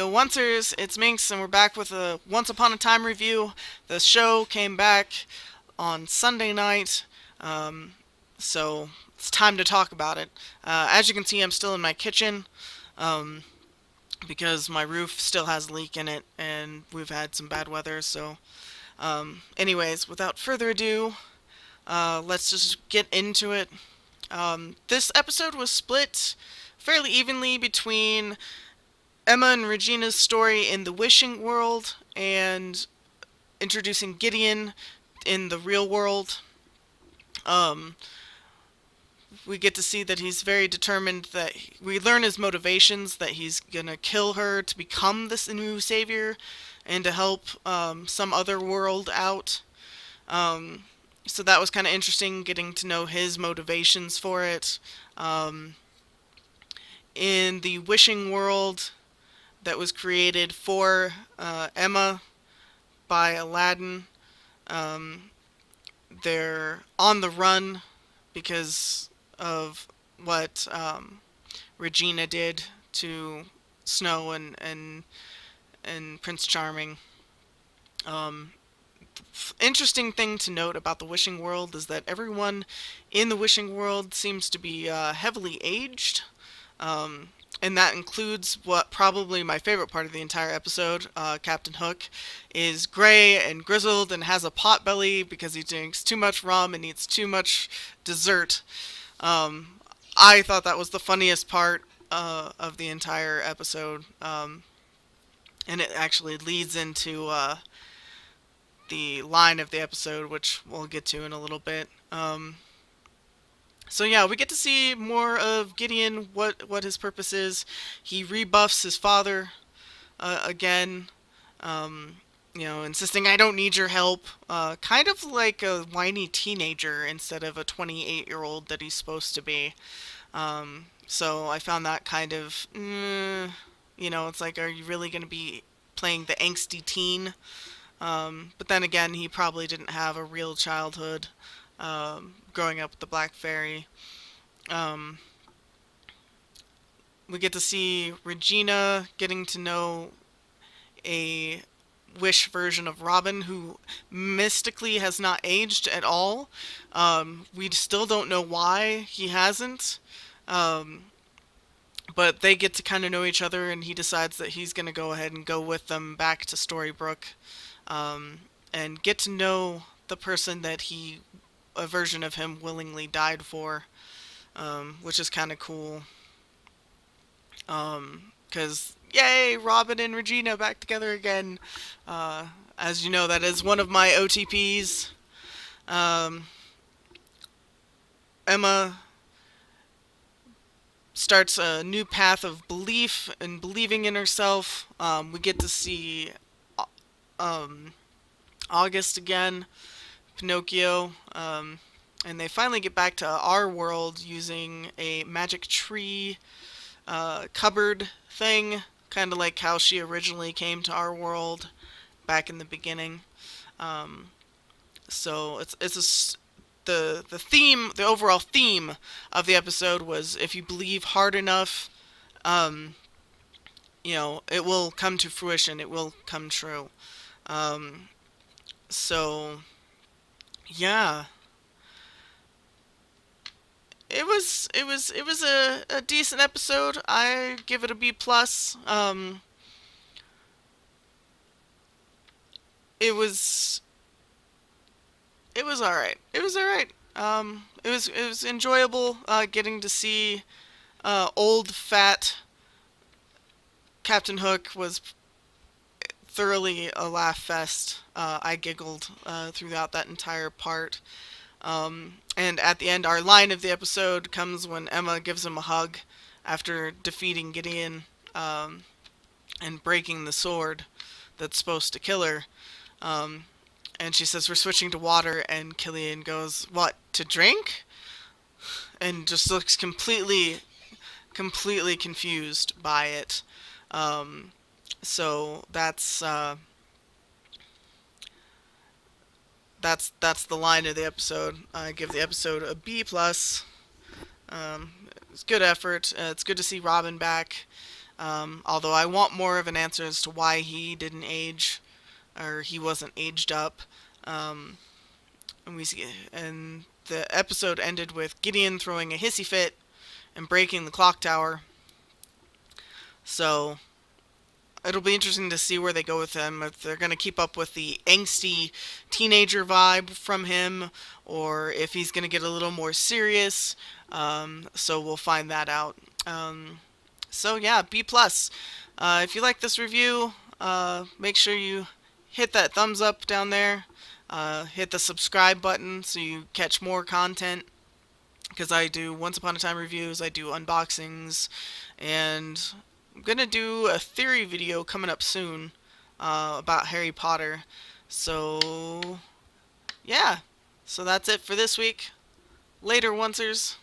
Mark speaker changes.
Speaker 1: Yo, Oncers, it's Minx, and we're back with a Once Upon a Time review. The show came back on Sunday night, um, so it's time to talk about it. As you can see, I'm still in my kitchen um, because my roof still has a leak in it, and we've had some bad weather. So, anyways, without further ado, let's just get into it. This episode was split fairly evenly between Emma and Regina's story in the wishing world and introducing Gideon in the real world. Um, we get to see that he's very determined, that we learn his motivations, that he's gonna kill her to become this new savior and to help some other world out. Um, so that was kind of interesting, getting to know his motivations for it. Um, in the wishing world that was created for Emma by Aladdin, um, they're on the run because of what Regina did to Snow and Prince Charming. Um, Interesting thing to note about the wishing world is that everyone in the wishing world seems to be heavily aged. Um, and that includes what probably my favorite part of the entire episode. Captain Hook is gray and grizzled and has a pot belly because he drinks too much rum and eats too much dessert. Um, I thought that was the funniest part of the entire episode. And it actually leads into the line of the episode, which we'll get to in a little bit. So yeah, we get to see more of Gideon, what his purpose is. He rebuffs his father again, um, insisting, "I don't need your help." Kind of like a whiny teenager instead of a 28-year-old that he's supposed to be. So I found that kind of, it's like, are you really going to be playing the angsty teen? But then again, he probably didn't have a real childhood growing up with the Black Fairy. Um, we get to see Regina getting to know a Wish version of Robin who mystically has not aged at all. We still don't know why he hasn't. Um, but they get to kind of know each other, and he decides that he's going to go ahead and go with them back to Storybrooke, and get to know the person that a version of him willingly died for, which is kind of cool. Because, yay, Robin and Regina back together again. As you know, that is one of my OTPs. Um, Emma starts a new path of belief and believing in herself. We get to see um, August again, Pinocchio, and they finally get back to our world using a magic tree cupboard thing, kind of like how she originally came to our world back in the beginning. Um, so the theme, the overall theme of the episode was, if you believe hard enough, um, it will come to fruition. It will come true. Um, so yeah, it was a decent episode. I give it a B plus. It was all right. It was all right. It was enjoyable getting to see old fat Captain Hook was thoroughly a laugh fest. I giggled throughout that entire part. And at the end, our line of the episode comes when Emma gives him a hug after defeating Gideon and breaking the sword that's supposed to kill her. Um, and she says, "We're switching to water," and Killian goes, "What, to drink?" And just looks completely confused by it. Um, so that's the line of the episode. I give the episode a B plus. It's good effort. It's good to see Robin back. Although I want more of an answer as to why he didn't age, or he wasn't aged up. Um, and the episode ended with Gideon throwing a hissy fit and breaking the clock tower. So it'll be interesting to see where they go with him. If they're going to keep up with the angsty teenager vibe from him, or if he's going to get a little more serious. So we'll find that out. So yeah, B plus. If you like this review, make sure you hit that thumbs up down there. Hit the subscribe button so you catch more content. Because I do Once Upon a Time reviews, I do unboxings, and I'm gonna do a theory video coming up soon about Harry Potter. So yeah, so that's it for this week. Later, oncers.